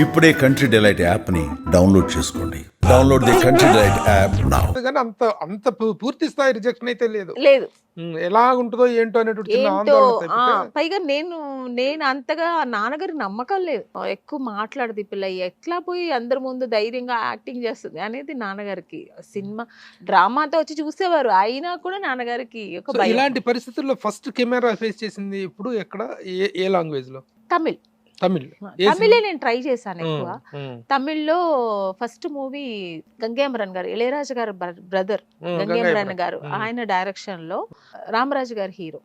ఇప్పుడే country delight యాప్ని download చేసుకోండి. Download the country delight app now. కానీ అంత అంత పూర్తి స్థాయి రిజెక్షన్ అయితే లేదు. లేదు. ఎలా ఉంటుందో ఏంటో అనేటువంటి చిన్న ఏంటో ఆందోళన తప్పితే. పైగా నేను అంతగా నాన్నగారి నమ్మకం లేదు. ఎక్కువ మాట్లాడదు ఈ పిల్ల, ఎట్లా పోయి అందరి ముందు ధైర్యంగా యాక్టింగ్ చేస్తుంది అనేది నాన్నగారికి. సినిమా డ్రామాతో వచ్చి చూసేవారు, అయినా కూడా నాన్నగారికి ఒక సో భయం. ఇలాంటి పరిస్థితుల్లో ఫస్ట్ కెమెరా ఫేస్ చేసింది ఇప్పుడు ఎక్కడ, ఏ లాంగ్వేజ్ లో? తమిళ్ తమిళ్. తమిళే నేను ట్రై చేశాను ఎక్కువ. తమిళ్లో ఫస్ట్ మూవీ గంగేమరన్ గారు, ఇళయరాజు గారు బ్రదర్ గంగేమరన్ గారు, ఆయన డైరెక్షన్ లో రామరాజు గారు హీరో.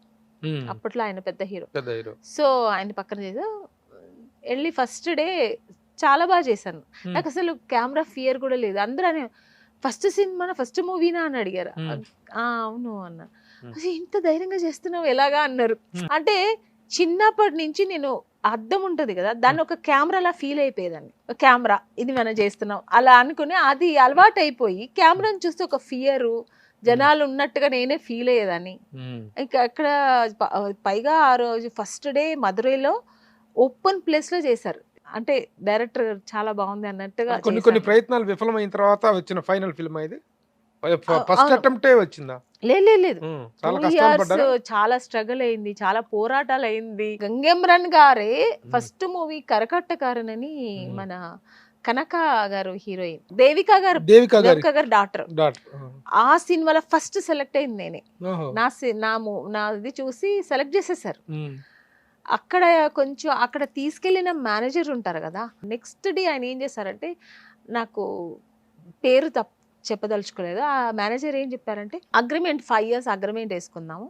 అప్పట్లో ఆయన పెద్ద హీరో. సో ఆయన పక్కన చేసా, వెళ్ళి ఫస్ట్ డే చాలా బాగా చేశాను. నాకు అసలు కెమెరా ఫియర్ కూడా లేదు. అందరూ ఫస్ట్ సినిమా ఫస్ట్ మూవీనా అని అడిగారు. అవును అన్న. ఇంత ధైర్యంగా చేస్తున్నావు ఎలాగా అన్నారు. అంటే చిన్నప్పటి నుంచి నేను అద్దం ఉంటది కదా, దాన్ని ఒక కెమెరాలా ఫీల్ అయిపోయేదాన్ని. కెమెరా ఇది మనం చేస్తున్నాం అలా అనుకుని అది అలవాటు అయిపోయి కెమెరాని చూస్తే ఒక ఫియరు, జనాలు ఉన్నట్టుగా నేనే ఫీల్ అయ్యేదాన్ని. ఇంకా అక్కడ పైగా ఆ రోజు ఫస్ట్ డే మధురైలో ఓపెన్ ప్లేస్ లో చేశారు. అంటే డైరెక్టర్ చాలా బాగుంది అన్నట్టుగా. కొన్ని ప్రయత్నాలు విఫలమైన తర్వాత వచ్చిన ఫైనల్ ఫిల్మ్ ఇది. ఫస్ట్ అటెంప్టే వచ్చిందా? లేదు, 2 years చాలా స్ట్రగుల్ అయింది, చాలా పోరాటాలు అయింది. గంగేమరన్ గారే ఫస్ట్ మూవీ కరకట్టకారన్ అని, మన కనక గారు హీరోయిన్, దేవికా గారు డాక్టర్. ఆ సినిమాలో ఫస్ట్ సెలెక్ట్ అయింది నేనే. నాది చూసి సెలెక్ట్ చేసేసారు. అక్కడ కొంచెం అక్కడ తీసుకెళ్లిన మేనేజర్ ఉంటారు కదా, నెక్స్ట్ డే ఆయన ఏం చేశారంటే, నాకు పేరు చెప్పదలుచుకోలేదు. ఆ మేనేజర్ ఏం చెప్పారంటే, అగ్రిమెంట్ 5 years అగ్రిమెంట్ వేసుకుందాము,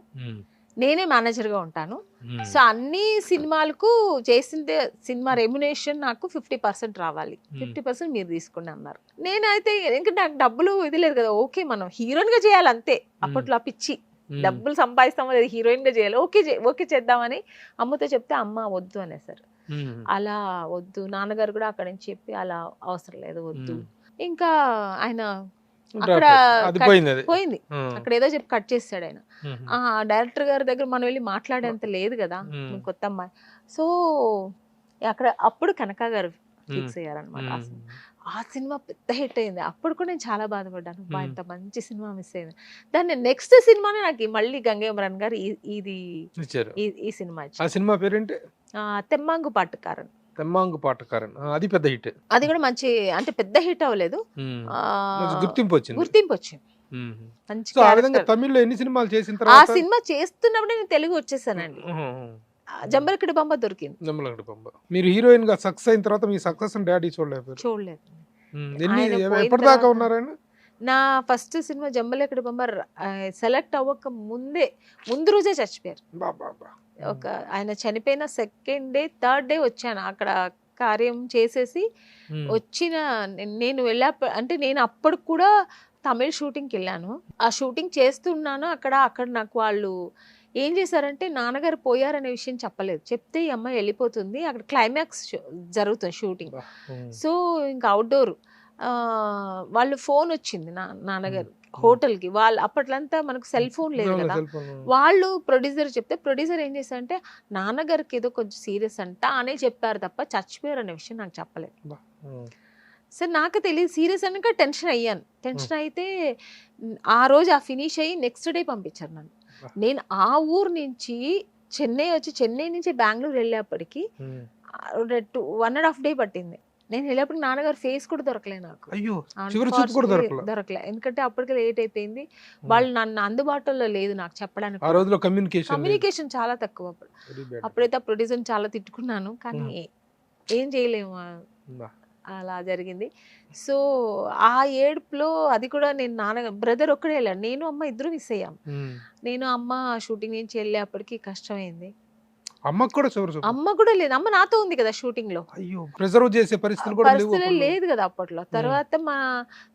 నేనే మేనేజర్ గా ఉంటాను. సో అన్ని సినిమాలకు చేసిందే సినిమా రెమ్యునేషన్ నాకు 50% రావాలి, 50% మీరు తీసుకోండి అన్నారు. నేనైతే ఇంకా నాకు డబ్బులు ఇది లేదు కదా, ఓకే మనం హీరోయిన్ గా చేయాలి అంతే. అప్పట్లో పిచ్చి, డబ్బులు సంపాదిస్తామో లేదు, హీరోయిన్ గా చేయాలి, ఓకే చేద్దామని అమ్మతో చెప్తే అమ్మ వద్దు అనేసారు. అలా వద్దు, నాన్నగారు కూడా అక్కడ నుంచి చెప్పి అలా అవసరం లేదు వద్దు. ఇంకా ఆయన అక్కడ పోయింది, అక్కడ ఏదో చెప్పి కట్ చేస్తాడు ఆయన. డైరెక్టర్ గారి దగ్గర మనం వెళ్ళి మాట్లాడేంత లేదు కదా, కొత్త అమ్మాయి. సో అక్కడ అప్పుడు కనక గారు ఫిక్స్ అయ్యారనమాట. ఆ సినిమా పెద్ద హిట్ అయింది. అప్పుడు కూడా నేను చాలా బాధపడ్డాను, ఇంత మంచి సినిమా మిస్ అయింది. దాన్ని నెక్స్ట్ సినిమానే నాకు మళ్ళీ గంగేమరన్ గారు ఈ సినిమా ఇచ్చారు. ఆ సినిమా పేరేంటి? తెమ్మాంగు పాటకారన్. అది పెద్ద హిట్. అది కూడా మంచి, అంటే పెద్ద హిట్ అవ్వలేదు, గుర్తింపు వచ్చింది. మంచి. తమిళ్లో ఎన్ని సినిమాలు చేసిన ఆ తర్వాత? సినిమా చేస్తున్నప్పుడు నేను తెలుగు వచ్చేసానండి. జంబలకడి బొమ్మ దొరికింది. మీరు హీరోయిన్ గా సక్సెస్ అయిన తర్వాత మీ సక్సెస్ డాడీ చూడలేదు. ఎప్పటిదాకా ఉన్నారైనా? నా ఫస్ట్ సినిమా జంబలకడి బొమ్మ సెలెక్ట్ అవ్వక ముందు రోజే చచ్చిపోయారు. ఒక ఆయన చనిపోయిన సెకండ్ డే, థర్డ్ డే వచ్చాను. అక్కడ కార్యం చేసేసి వచ్చిన నేను అంటే నేను అప్పుడు కూడా తమిళ్ షూటింగ్కి వెళ్ళాను. ఆ షూటింగ్ చేస్తున్నాను. అక్కడ నాకు వాళ్ళు ఏం చేశారంటే, నాన్నగారు పోయారనే విషయం చెప్పలేదు. చెప్తే ఈ అమ్మాయి వెళ్ళిపోతుంది, అక్కడ క్లైమాక్స్ జరుగుతుంది షూటింగ్. సో ఇంకా అవుట్డోర్ వాళ్ళు ఫోన్ వచ్చింది నాన్నగారు హోటల్కి. వాళ్ళు అప్పట్లంతా మనకు సెల్ ఫోన్ లేదు కదా, వాళ్ళు ప్రొడ్యూసర్ చెప్తే ప్రొడ్యూసర్ ఏం చేశారంటే, నాన్నగారికి ఏదో కొంచెం సీరియస్ అంట అనే చెప్పారు తప్ప చచ్చిపోయారు అనే విషయం నాకు చెప్పలేదు. సరే నాకు తెలియదు, సీరియస్ అనక టెన్షన్ అయ్యాను. టెన్షన్ అయితే ఆ రోజు ఫినిష్ అయ్యి నెక్స్ట్ డే పంపించారు నన్ను. నేను ఆ ఊరు నుంచి చెన్నై నుంచి బెంగళూరు వెళ్ళేప్పటికి 1.5 day పట్టింది. నేను వెళ్ళేప్పటికి నాన్నగారు ఫేస్ కూడా దొరకలేదు నాకు, దొరకలే. ఎందుకంటే అప్పటికే లేట్ అయిపోయింది. వాళ్ళు నన్ను అందుబాటులో లేదు నాకు చెప్పడానికి. కమ్యూనికేషన్ చాలా తక్కువ. అప్పుడైతే ఆ ప్రొడ్యూసర్ చాలా తిట్టుకున్నాను, కానీ ఏం చేయలేము, అలా జరిగింది. సో ఆ ఏడుపులో అది కూడా నేను బ్రదర్ ఒక్కడే వెళ్ళాడు, నేను అమ్మ ఇద్దరు మిస్ అయ్యాం. నేను అమ్మ షూటింగ్ నుంచి వెళ్ళేప్పటికి కష్టమైంది. అమ్మ కూడా లేదు, అమ్మ నాతో ఉంది కదా షూటింగ్ లో, పరిస్థితులు లేదు కదా అప్పట్లో. తర్వాత మా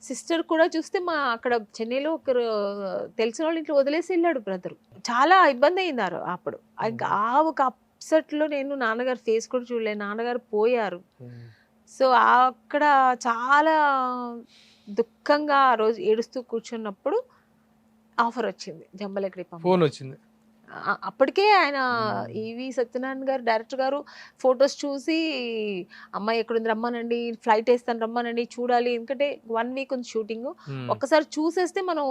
సిస్టర్ కూడా చూస్తే అక్కడ చెన్నైలో ఒకరు తెలిసిన వాళ్ళ ఇంట్లో వదిలేసి వెళ్ళాడు బ్రదర్. చాలా ఇబ్బంది అయిందారు అప్పుడు. ఆ ఒక అప్సెట్ లో నేను నాన్నగారు ఫేస్ కూడా చూడలేదు, నాన్నగారు పోయారు. సో అక్కడ చాలా దుఃఖంగా ఆ రోజు ఏడుస్తూ కూర్చున్నప్పుడు ఆఫర్ వచ్చింది, జంబలకడి ఫోన్ వచ్చింది. అప్పటికే ఆయన ఈవి సత్యనారాయణ గారు డైరెక్టర్ గారు ఫొటోస్ చూసి అమ్మాయి ఎక్కడుంది రమ్మానండి, ఫ్లైట్ వేస్తాను రమ్మానండి, చూడాలి, ఎందుకంటే 1 వీక్ ఉంది షూటింగ్, ఒక్కసారి చూసేస్తే మనం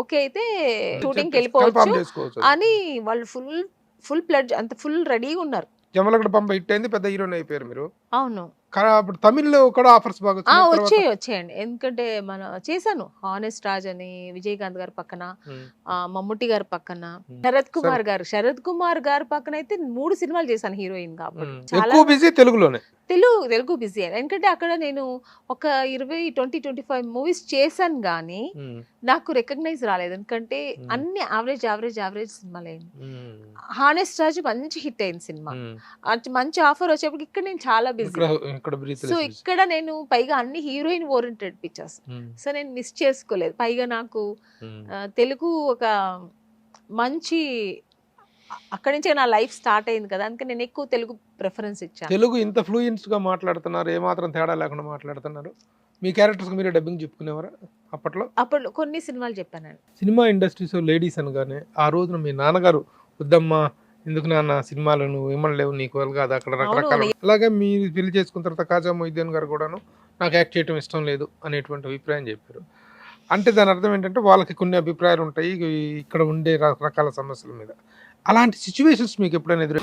ఓకే అయితే షూటింగ్కి వెళ్ళిపోవచ్చు చేసుకోవచ్చు. అని వాళ్ళు ఫుల్ ప్లెడ్జ్ అంత ఫుల్ రెడీగా ఉన్నారు. జమలగడ పంప హిట్ అయింది, పెద్ద హీరోయిన్ అయిపోయారు మీరు. అవును, అప్పుడు తమిళ్లో కూడా ఆఫర్స్ బాగా వచ్చినాయి. తర్వాత వచ్చేయండి, ఎందుకంటే చేశాను హానెస్ట్ రాజ్ అని విజయకాంత్ గారి పక్కన, మమ్ముట్టి గారి పక్కన, శరత్ కుమార్ గారి పక్కన అయితే 3 సినిమాలు చేశాను హీరోయిన్ గా. ఎక్కువ బిజీ తెలుగులోనే. తెలుగు బిజీ, ఎందుకంటే అక్కడ నేను ఒక 20-25 మూవీస్ చేశాను కానీ నాకు రికగ్నైజ్ రాలేదు, ఎందుకంటే అన్ని యావరేజ్ సినిమాలు అయింది. హానెస్ట్ రాజు మంచి హిట్ అయింది సినిమా, మంచి ఆఫర్ వచ్చేప్పటికి ఇక్కడ నేను చాలా బిజీ. సో ఇక్కడ నేను పైగా అన్ని హీరోయిన్ ఓరియంటెడ్ పిక్చర్స్, సో నేను మిస్ చేసుకోలేదు. పైగా నాకు తెలుగు ఒక మంచి అక్కడి నుంచే నా లైఫ్ స్టార్ట్ అయింది కదా, అందుకే నేను ఎక్కువ తెలుగు ప్రిఫరెన్స్ ఇచ్చాను. తెలుగు ఇంత ఫ్లూయెన్స్ గా మాట్లాడుతున్నారు, ఏమాత్రం తేడా లేకుండా మాట్లాడుతున్నారు. మీ క్యారెక్టర్స్ మీరే డబ్బింగ్ చెప్పుకునేవారా అప్పట్లో? అప్పుడు కొన్ని సినిమాలు చెప్పాను. సినిమా ఇండస్ట్రీస్ లేడీస్ అనగానే ఆ రోజున మీ నాన్నగారు వద్దమ్మా ఎందుకు నాన్న సినిమాలు నువ్వు ఏమనలేవు, నీకు కాదు అక్కడ రకరకాల. అలాగే మీరు పెళ్లి చేసుకున్న తర్వాత కాజా మొయిద్దీన్ గారు కూడాను నాకు యాక్ట్ చేయడం ఇష్టం లేదు అనేటువంటి అభిప్రాయం చెప్పారు. అంటే దాని అర్థం ఏంటంటే వాళ్ళకి కొన్ని అభిప్రాయాలు ఉంటాయి ఇక్కడ ఉండే రకరకాల సమస్యల మీద. అలాంటి సిచ్యువేషన్స్ మీకు ఎప్పుడైనా ఎదురు